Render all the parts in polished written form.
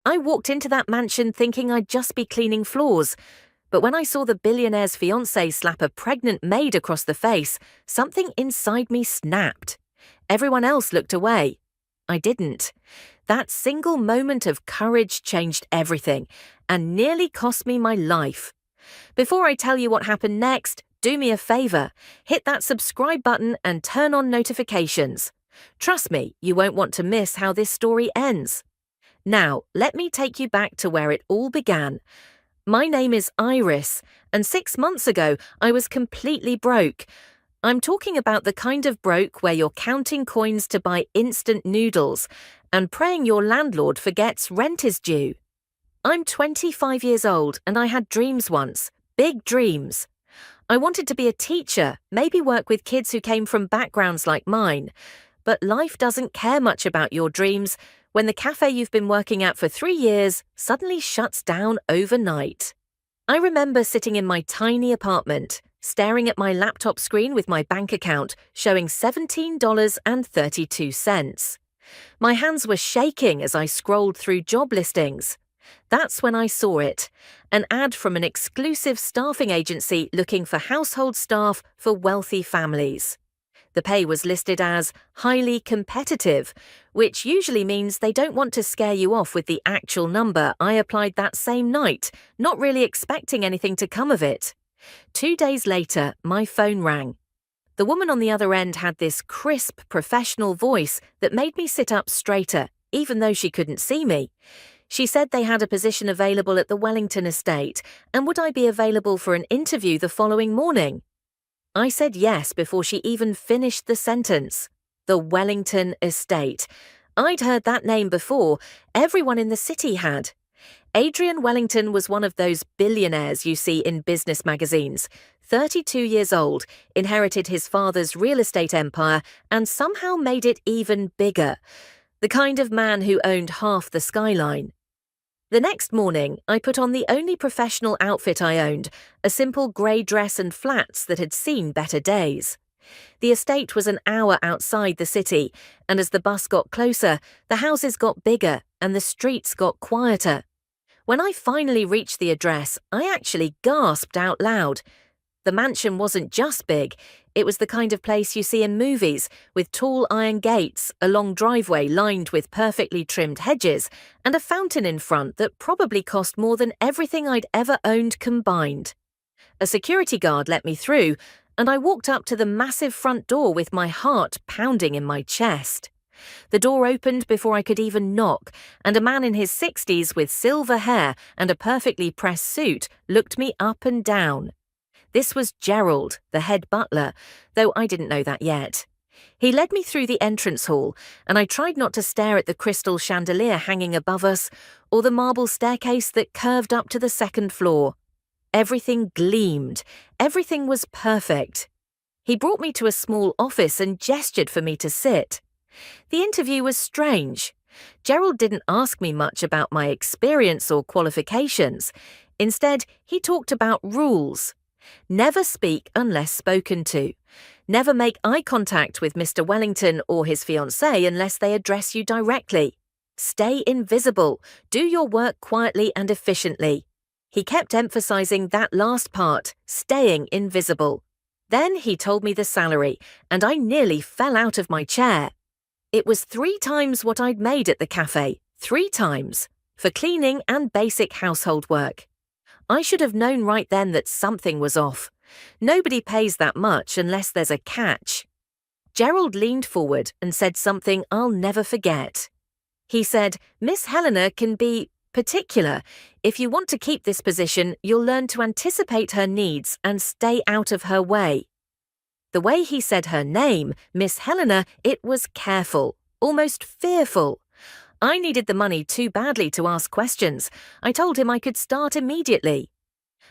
I walked into that mansion thinking I'd just be cleaning floors, but when I saw the billionaire's fiancée slap a pregnant maid across the face, something inside me snapped. Everyone else looked away. I didn't. That single moment of courage changed everything and nearly cost me my life. Before I tell you what happened next, do me a favor. Hit that subscribe button and turn on notifications. Trust me, you won't want to miss how this story ends. Now, let me take you back to where it all began. My name is Iris, and 6 months ago, I was completely broke. I'm talking about the kind of broke where you're counting coins to buy instant noodles and praying your landlord forgets rent is due. I'm 25 years old and I had dreams once, big dreams. I wanted to be a teacher, maybe work with kids who came from backgrounds like mine. But life doesn't care much about your dreams when the cafe you've been working at for 3 years suddenly shuts down overnight. I remember sitting in my tiny apartment, staring at my laptop screen with my bank account showing $17.32. My hands were shaking as I scrolled through job listings. That's when I saw it, an ad from an exclusive staffing agency looking for household staff for wealthy families. The pay was listed as highly competitive, which usually means they don't want to scare you off with the actual number. I applied that same night, not really expecting anything to come of it. 2 days later, my phone rang. The woman on the other end had this crisp, professional voice that made me sit up straighter, even though she couldn't see me. She said they had a position available at the Wellington estate, and would I be available for an interview the following morning? I said yes before she even finished the sentence. The Wellington estate. I'd heard that name before. Everyone in the city had. Adrian Wellington was one of those billionaires you see in business magazines. 32 years old, inherited his father's real estate empire and somehow made it even bigger. The kind of man who owned half the skyline. The next morning, I put on the only professional outfit I owned, a simple grey dress and flats that had seen better days. The estate was an hour outside the city, and as the bus got closer, the houses got bigger and the streets got quieter. When I finally reached the address, I actually gasped out loud. The mansion wasn't just big, it was the kind of place you see in movies, with tall iron gates, a long driveway lined with perfectly trimmed hedges, and a fountain in front that probably cost more than everything I'd ever owned combined. A security guard let me through, and I walked up to the massive front door with my heart pounding in my chest. The door opened before I could even knock, and a man in his 60s with silver hair and a perfectly pressed suit looked me up and down. This was Gerald, the head butler, though I didn't know that yet. He led me through the entrance hall, and I tried not to stare at the crystal chandelier hanging above us or the marble staircase that curved up to the second floor. Everything gleamed. Everything was perfect. He brought me to a small office and gestured for me to sit. The interview was strange. Gerald didn't ask me much about my experience or qualifications. Instead, he talked about rules. Never speak unless spoken to. Never make eye contact with Mr. Wellington or his fiancée unless they address you directly. Stay invisible. Do your work quietly and efficiently. He kept emphasizing that last part, staying invisible. Then he told me the salary, and I nearly fell out of my chair. It was 3 times what I'd made at the cafe, 3 times, for cleaning and basic household work. I should have known right then that something was off. Nobody pays that much unless there's a catch. Gerald leaned forward and said something I'll never forget. He said, "Miss Helena can be particular. If you want to keep this position, you'll learn to anticipate her needs and stay out of her way." The way he said her name, Miss Helena, it was careful, almost fearful. I needed the money too badly to ask questions. I told him I could start immediately.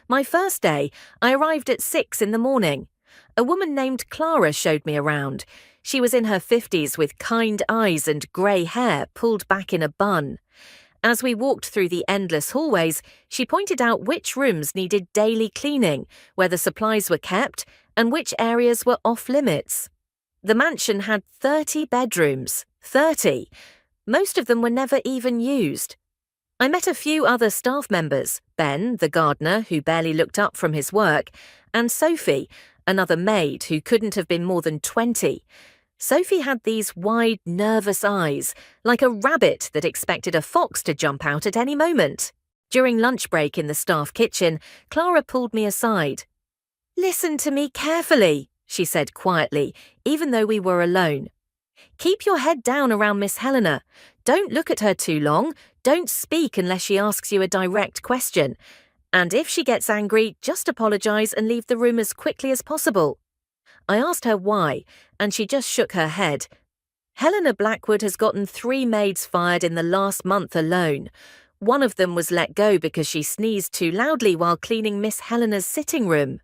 My first day, I arrived at 6 in the morning. A woman named Clara showed me around. She was in her 50s with kind eyes and grey hair pulled back in a bun. As we walked through the endless hallways, she pointed out which rooms needed daily cleaning, where the supplies were kept, and which areas were off-limits. The mansion had 30 bedrooms. 30. Most of them were never even used. I met a few other staff members, Ben, the gardener, who barely looked up from his work, and Sophie, another maid who couldn't have been more than 20. Sophie had these wide, nervous eyes, like a rabbit that expected a fox to jump out at any moment. During lunch break in the staff kitchen, Clara pulled me aside. "Listen to me carefully," she said quietly, even though we were alone. "Keep your head down around Miss Helena. Don't look at her too long. Don't speak unless she asks you a direct question. And if she gets angry, just apologize and leave the room as quickly as possible." I asked her why, and she just shook her head. "Helena Blackwood has gotten 3 maids fired in the last month alone. One of them was let go because she sneezed too loudly while cleaning Miss Helena's sitting room."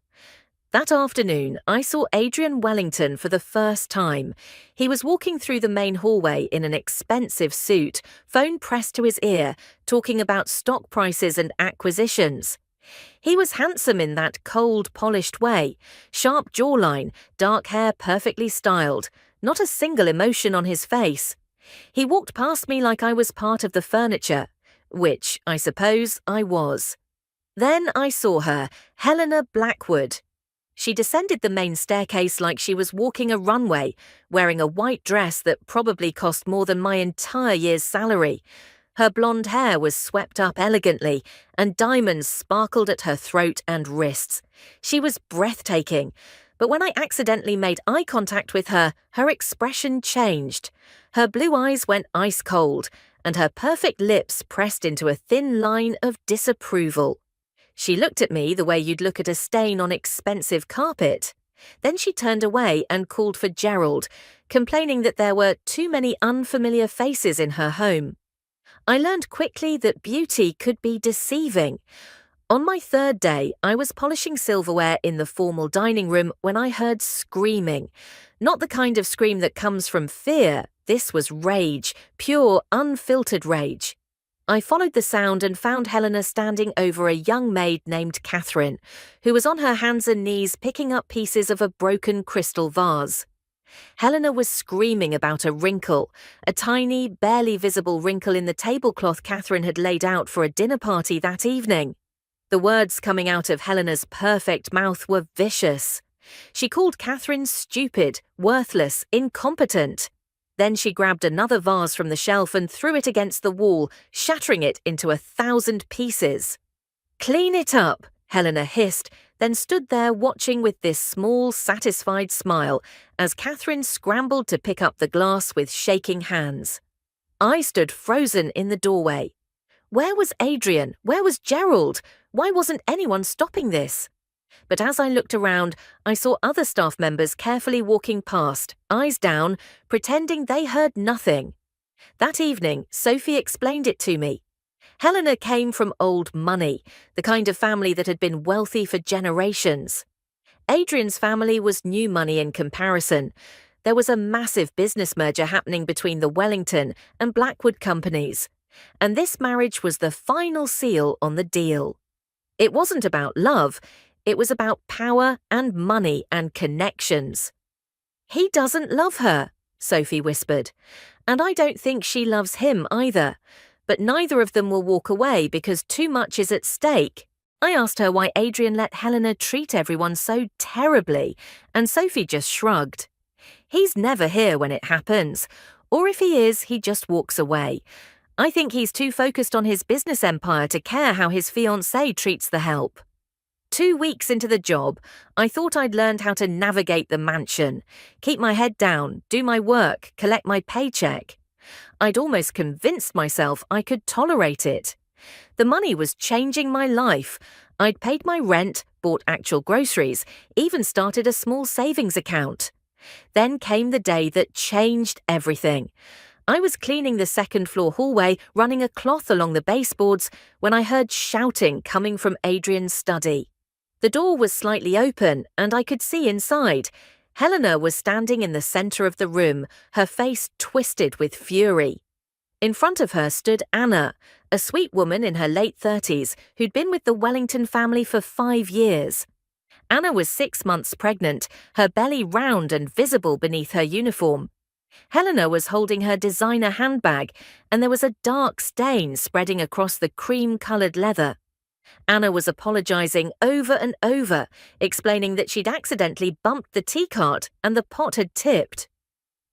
That afternoon, I saw Adrian Wellington for the first time. He was walking through the main hallway in an expensive suit, phone pressed to his ear, talking about stock prices and acquisitions. He was handsome in that cold, polished way, sharp jawline, dark hair perfectly styled, not a single emotion on his face. He walked past me like I was part of the furniture, which, I suppose, I was. Then I saw her, Helena Blackwood. She descended the main staircase like she was walking a runway, wearing a white dress that probably cost more than my entire year's salary. Her blonde hair was swept up elegantly, and diamonds sparkled at her throat and wrists. She was breathtaking, but when I accidentally made eye contact with her, her expression changed. Her blue eyes went ice cold, and her perfect lips pressed into a thin line of disapproval. She looked at me the way you'd look at a stain on expensive carpet. Then she turned away and called for Gerald, complaining that there were too many unfamiliar faces in her home. I learned quickly that beauty could be deceiving. On my 3rd day, I was polishing silverware in the formal dining room when I heard screaming. Not the kind of scream that comes from fear. This was rage, pure, unfiltered rage. I followed the sound and found Helena standing over a young maid named Catherine, who was on her hands and knees picking up pieces of a broken crystal vase. Helena was screaming about a wrinkle, a tiny, barely visible wrinkle in the tablecloth Catherine had laid out for a dinner party that evening. The words coming out of Helena's perfect mouth were vicious. She called Catherine stupid, worthless, incompetent. Then she grabbed another vase from the shelf and threw it against the wall, shattering it into 1,000 pieces. "Clean it up," Helena hissed, then stood there watching with this small, satisfied smile as Catherine scrambled to pick up the glass with shaking hands. I stood frozen in the doorway. Where was Adrian? Where was Gerald? Why wasn't anyone stopping this? But as I looked around, I saw other staff members carefully walking past, eyes down, pretending they heard nothing. That evening, Sophie explained it to me. Helena came from old money, the kind of family that had been wealthy for generations. Adrian's family was new money in comparison. There was a massive business merger happening between the Wellington and Blackwood companies, and this marriage was the final seal on the deal. It wasn't about love. It was about power and money and connections. "He doesn't love her," Sophie whispered, "and I don't think she loves him either. But neither of them will walk away because too much is at stake." I asked her why Adrian let Helena treat everyone so terribly, and Sophie just shrugged. "He's never here when it happens, or if he is, he just walks away. I think he's too focused on his business empire to care how his fiancée treats the help." 2 weeks into the job, I thought I'd learned how to navigate the mansion, keep my head down, do my work, collect my paycheck. I'd almost convinced myself I could tolerate it. The money was changing my life. I'd paid my rent, bought actual groceries, even started a small savings account. Then came the day that changed everything. I was cleaning the 2nd floor hallway, running a cloth along the baseboards, when I heard shouting coming from Adrian's study. The door was slightly open, and I could see inside. Helena was standing in the center of the room, her face twisted with fury. In front of her stood Anna, a sweet woman in her late 30s who'd been with the Wellington family for 5 years. Anna was 6 months pregnant, her belly round and visible beneath her uniform. Helena was holding her designer handbag, and there was a dark stain spreading across the cream-coloured leather. Anna was apologising over and over, explaining that she'd accidentally bumped the tea cart and the pot had tipped.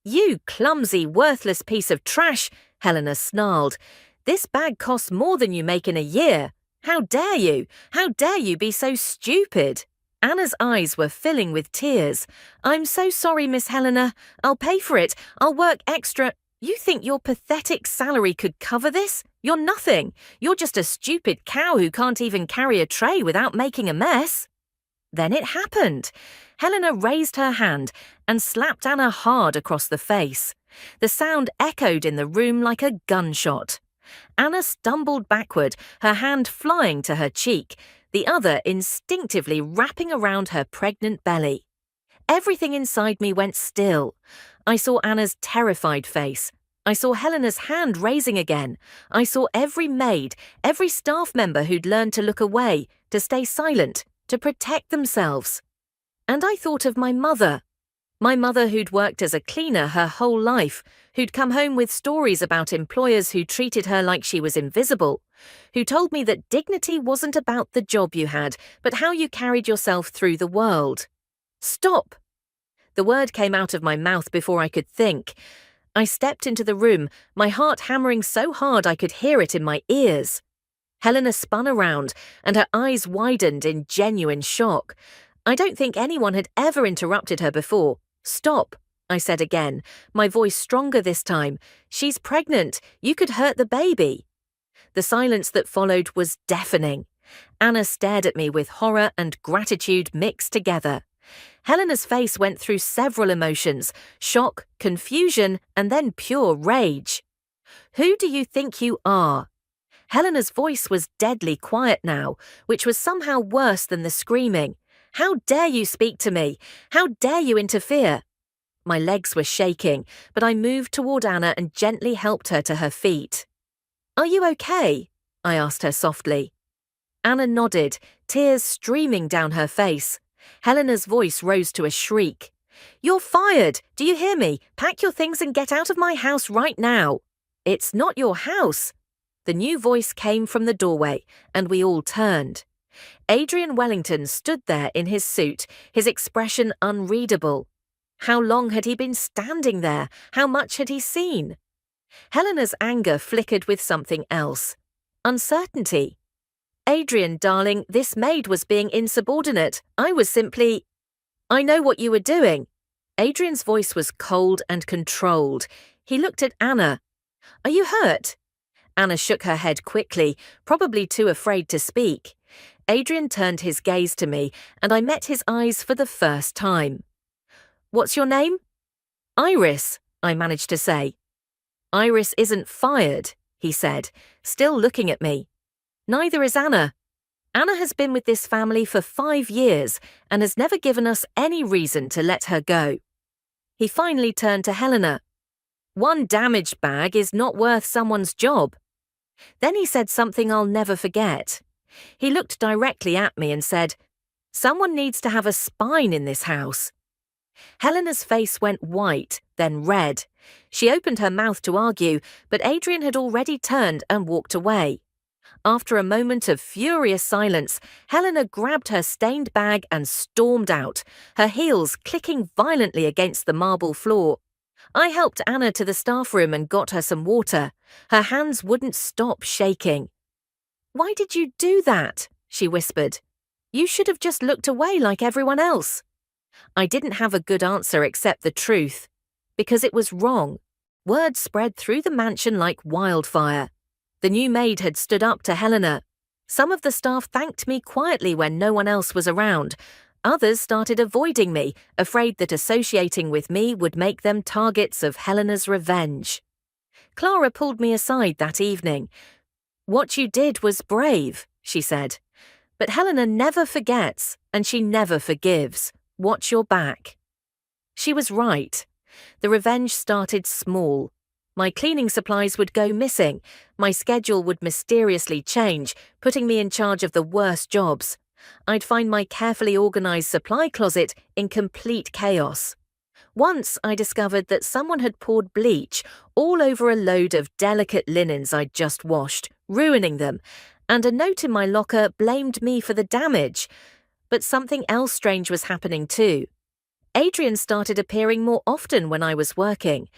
"You clumsy, worthless piece of trash," Helena snarled. "This bag costs more than you make in a year. How dare you? How dare you be so stupid?" Anna's eyes were filling with tears. "I'm so sorry, Miss Helena. I'll pay for it. I'll work extra." "You think your pathetic salary could cover this? You're nothing. You're just a stupid cow who can't even carry a tray without making a mess." Then it happened. Helena raised her hand and slapped Anna hard across the face. The sound echoed in the room like a gunshot. Anna stumbled backward, her hand flying to her cheek, the other instinctively wrapping around her pregnant belly. Everything inside me went still. I saw Anna's terrified face. I saw Helena's hand raising again. I saw every maid, every staff member who'd learned to look away, to stay silent, to protect themselves. And I thought of my mother who'd worked as a cleaner her whole life, who'd come home with stories about employers who treated her like she was invisible, who told me that dignity wasn't about the job you had, but how you carried yourself through the world. "Stop!" The word came out of my mouth before I could think. I stepped into the room, my heart hammering so hard I could hear it in my ears. Helena spun around, and her eyes widened in genuine shock. I don't think anyone had ever interrupted her before. "Stop," I said again, my voice stronger this time. "She's pregnant. You could hurt the baby." The silence that followed was deafening. Anna stared at me with horror and gratitude mixed together. Helena's face went through several emotions: shock, confusion, and then pure rage. "Who do you think you are?" Helena's voice was deadly quiet now, which was somehow worse than the screaming. "How dare you speak to me? How dare you interfere?" My legs were shaking, but I moved toward Anna and gently helped her to her feet. "Are you okay?" I asked her softly. Anna nodded, tears streaming down her face. Helena's voice rose to a shriek. "You're fired! Do you hear me? Pack your things and get out of my house right now." "It's not your house." The new voice came from the doorway, and we all turned. Adrian Wellington stood there in his suit, his expression unreadable. How long had he been standing there? How much had he seen? Helena's anger flickered with something else. Uncertainty. "Adrian, darling, this maid was being insubordinate. I was simply—" "I know what you were doing." Adrian's voice was cold and controlled. He looked at Anna. "Are you hurt?" Anna shook her head quickly, probably too afraid to speak. Adrian turned his gaze to me, and I met his eyes for the first time. "What's your name?" "Iris," I managed to say. "Iris isn't fired," he said, still looking at me. "Neither is Anna. Anna has been with this family for 5 years and has never given us any reason to let her go." He finally turned to Helena. "One damaged bag is not worth someone's job." Then he said something I'll never forget. He looked directly at me and said, "Someone needs to have a spine in this house." Helena's face went white, then red. She opened her mouth to argue, but Adrian had already turned and walked away. After a moment of furious silence, Helena grabbed her stained bag and stormed out, her heels clicking violently against the marble floor. I helped Anna to the staff room and got her some water. Her hands wouldn't stop shaking. "Why did you do that?" she whispered. "You should have just looked away like everyone else." I didn't have a good answer except the truth. Because it was wrong. Word spread through the mansion like wildfire. The new maid had stood up to Helena. Some of the staff thanked me quietly when no one else was around. Others started avoiding me, afraid that associating with me would make them targets of Helena's revenge. Clara pulled me aside that evening. "What you did was brave," she said. "But Helena never forgets, and she never forgives. Watch your back." She was right. The revenge started small. My cleaning supplies would go missing. My schedule would mysteriously change, putting me in charge of the worst jobs. I'd find my carefully organized supply closet in complete chaos. Once I discovered that someone had poured bleach all over a load of delicate linens I'd just washed, ruining them, and a note in my locker blamed me for the damage. But something else strange was happening too. Adrian started appearing more often when I was working.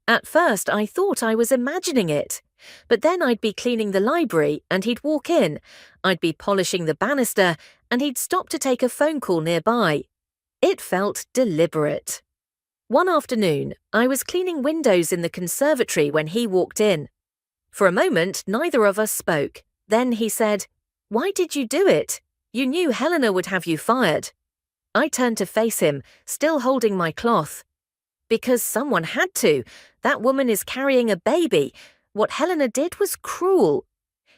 At first, I thought I was imagining it. But then I'd be cleaning the library and he'd walk in. I'd be polishing the banister and he'd stop to take a phone call nearby. It felt deliberate. One afternoon, I was cleaning windows in the conservatory when he walked in. For a moment, neither of us spoke. Then he said, "Why did you do it? You knew Helena would have you fired." I turned to face him, still holding my cloth. "Because someone had to. That woman is carrying a baby. What Helena did was cruel."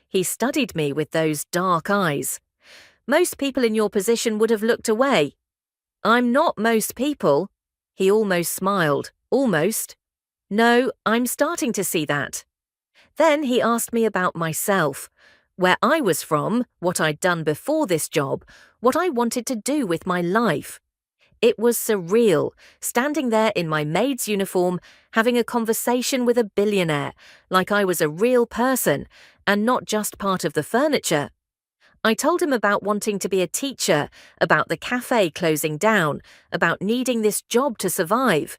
He studied me with those dark eyes. "Most people in your position would have looked away." "I'm not most people." He almost smiled. Almost. "No, I'm starting to see that." Then he asked me about myself, where I was from, what I'd done before this job, what I wanted to do with my life. It was surreal, standing there in my maid's uniform, having a conversation with a billionaire, like I was a real person and not just part of the furniture. I told him about wanting to be a teacher, about the cafe closing down, about needing this job to survive.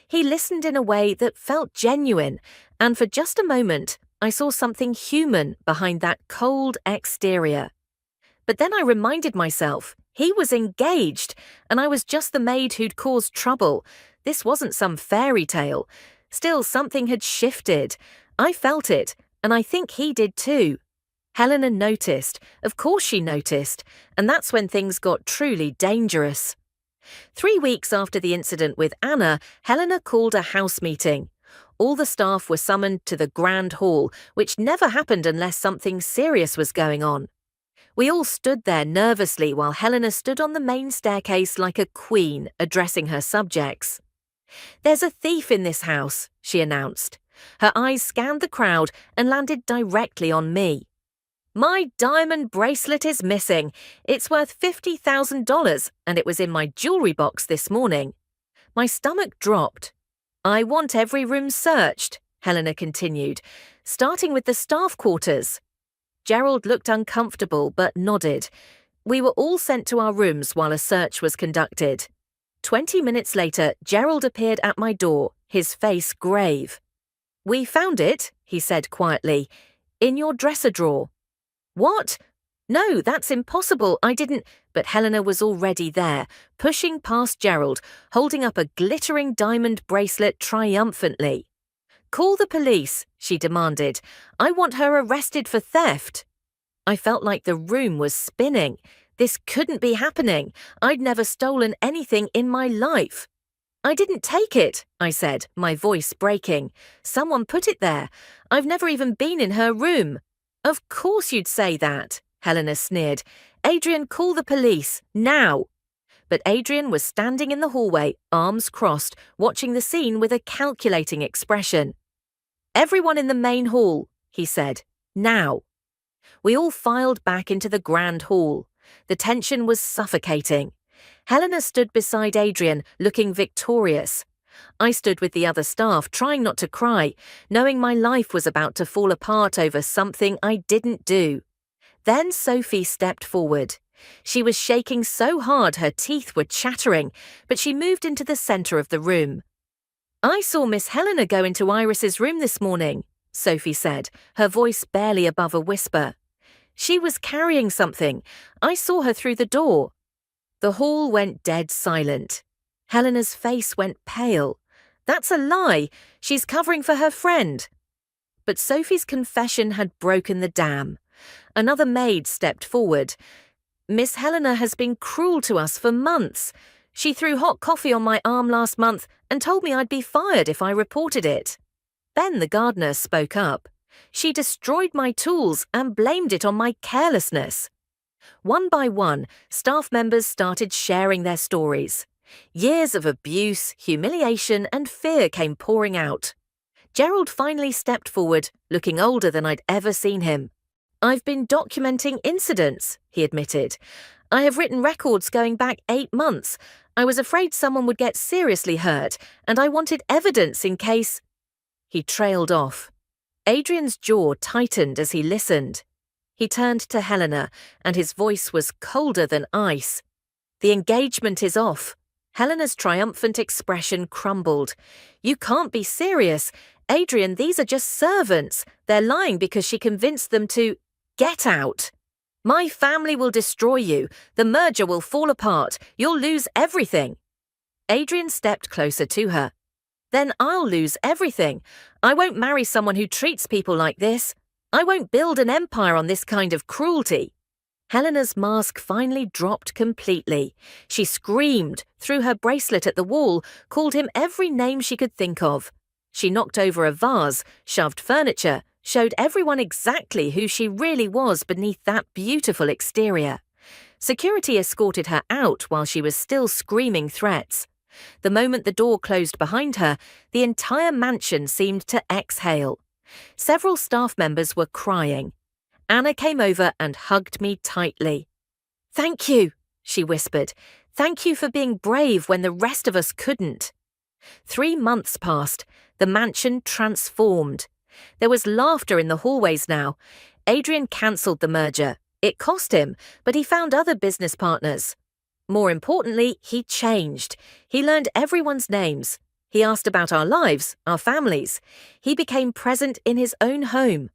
He listened in a way that felt genuine, and for just a moment, I saw something human behind that cold exterior. But then I reminded myself, he was engaged, and I was just the maid who'd caused trouble. This wasn't some fairy tale. Still, something had shifted. I felt it, and I think he did too. Helena noticed. Of course she noticed, and that's when things got truly dangerous. 3 weeks after the incident with Anna, Helena called a house meeting. All the staff were summoned to the grand hall, which never happened unless something serious was going on. We all stood there nervously while Helena stood on the main staircase like a queen, addressing her subjects. "There's a thief in this house," she announced. Her eyes scanned the crowd and landed directly on me. "My diamond bracelet is missing. It's worth $50,000 and it was in my jewelry box this morning." My stomach dropped. "I want every room searched," Helena continued, "starting with the staff quarters." Gerald looked uncomfortable but nodded. We were all sent to our rooms while a search was conducted. 20 minutes later, Gerald appeared at my door, his face grave. "We found it," he said quietly, "in your dresser drawer." "What? No, that's impossible, I didn't—" But Helena was already there, pushing past Gerald, holding up a glittering diamond bracelet triumphantly. "Call the police," she demanded. "I want her arrested for theft." I felt like the room was spinning. This couldn't be happening. I'd never stolen anything in my life. "I didn't take it," I said, my voice breaking. "Someone put it there. I've never even been in her room." "Of course you'd say that," Helena sneered. "Adrian, call the police, now." But Adrian was standing in the hallway, arms crossed, watching the scene with a calculating expression. "Everyone in the main hall," he said, "now." We all filed back into the grand hall. The tension was suffocating. Helena stood beside Adrian, looking victorious. I stood with the other staff, trying not to cry, knowing my life was about to fall apart over something I didn't do. Then Sophie stepped forward. She was shaking so hard her teeth were chattering, but she moved into the center of the room. "I saw Miss Helena go into Iris's room this morning," Sophie said, her voice barely above a whisper. "She was carrying something. I saw her through the door." The hall went dead silent. Helena's face went pale. "That's a lie. She's covering for her friend." But Sophie's confession had broken the dam. Another maid stepped forward. "Miss Helena has been cruel to us for months. She threw hot coffee on my arm last month and told me I'd be fired if I reported it." Ben, the gardener, spoke up. "She destroyed my tools and blamed it on my carelessness." One by one, staff members started sharing their stories. Years of abuse, humiliation, and fear came pouring out. Gerald finally stepped forward, looking older than I'd ever seen him. I've been documenting incidents, he admitted. I have written records going back 8 months. I was afraid someone would get seriously hurt, and I wanted evidence in case. He trailed off. Adrian's jaw tightened as he listened. He turned to Helena, and his voice was colder than ice. The engagement is off. Helena's triumphant expression crumbled. You can't be serious. Adrian, these are just servants. They're lying because she convinced them to get out. My family will destroy you. The merger will fall apart. You'll lose everything. Adrian stepped closer to her. Then I'll lose everything. I won't marry someone who treats people like this. I won't build an empire on this kind of cruelty. Helena's mask finally dropped completely. She screamed, threw her bracelet at the wall, called him every name she could think of. She knocked over a vase, shoved furniture, showed everyone exactly who she really was beneath that beautiful exterior. Security escorted her out while she was still screaming threats. The moment the door closed behind her, the entire mansion seemed to exhale. Several staff members were crying. Anna came over and hugged me tightly. "Thank you," she whispered. "Thank you for being brave when the rest of us couldn't." 3 months passed. The mansion transformed. There was laughter in the hallways now. Adrian cancelled the merger. It cost him, but he found other business partners. More importantly, he changed. He learned everyone's names. He asked about our lives, our families. He became present in his own home.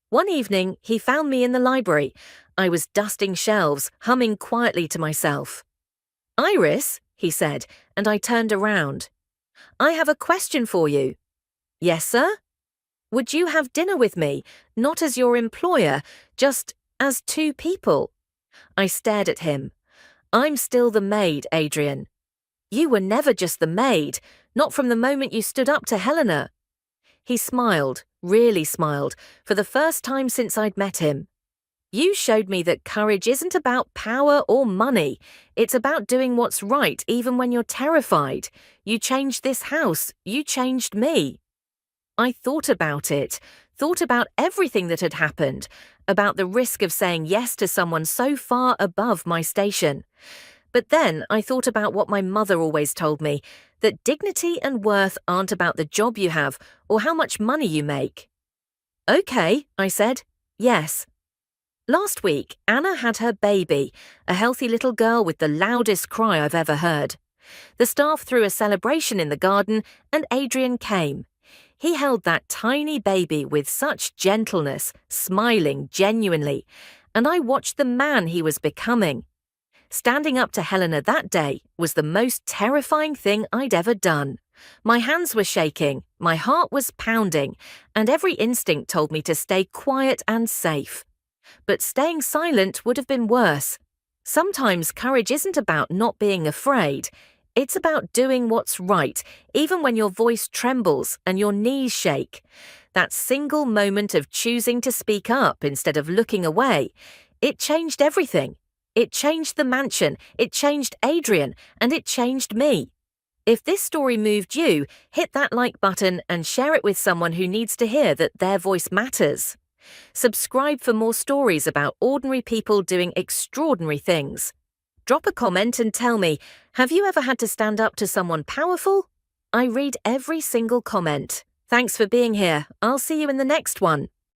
One evening, he found me in the library. I was dusting shelves, humming quietly to myself. "Iris," he said, and I turned around. "I have a question for you." "Yes, sir?" "Would you have dinner with me, not as your employer, just as 2 people?" I stared at him. "I'm still the maid, Adrian." "You were never just the maid, not from the moment you stood up to Helena." He smiled, really smiled, for the first time since I'd met him. "You showed me that courage isn't about power or money. It's about doing what's right even when you're terrified. You changed this house. You changed me." I thought about it, thought about everything that had happened, about the risk of saying yes to someone so far above my station. But then I thought about what my mother always told me, that dignity and worth aren't about the job you have or how much money you make. "Okay," I said. "Yes." Last week, Anna had her baby, a healthy little girl with the loudest cry I've ever heard. The staff threw a celebration in the garden, and Adrian came. He held that tiny baby with such gentleness, smiling genuinely, and I watched the man he was becoming. Standing up to Helena that day was the most terrifying thing I'd ever done. My hands were shaking, my heart was pounding, and every instinct told me to stay quiet and safe. But staying silent would have been worse. Sometimes courage isn't about not being afraid. It's about doing what's right, even when your voice trembles and your knees shake. That single moment of choosing to speak up instead of looking away, it changed everything. It changed the mansion, it changed Adrian, and it changed me. If this story moved you, hit that like button and share it with someone who needs to hear that their voice matters. Subscribe for more stories about ordinary people doing extraordinary things. Drop a comment and tell me, have you ever had to stand up to someone powerful? I read every single comment. Thanks for being here. I'll see you in the next one.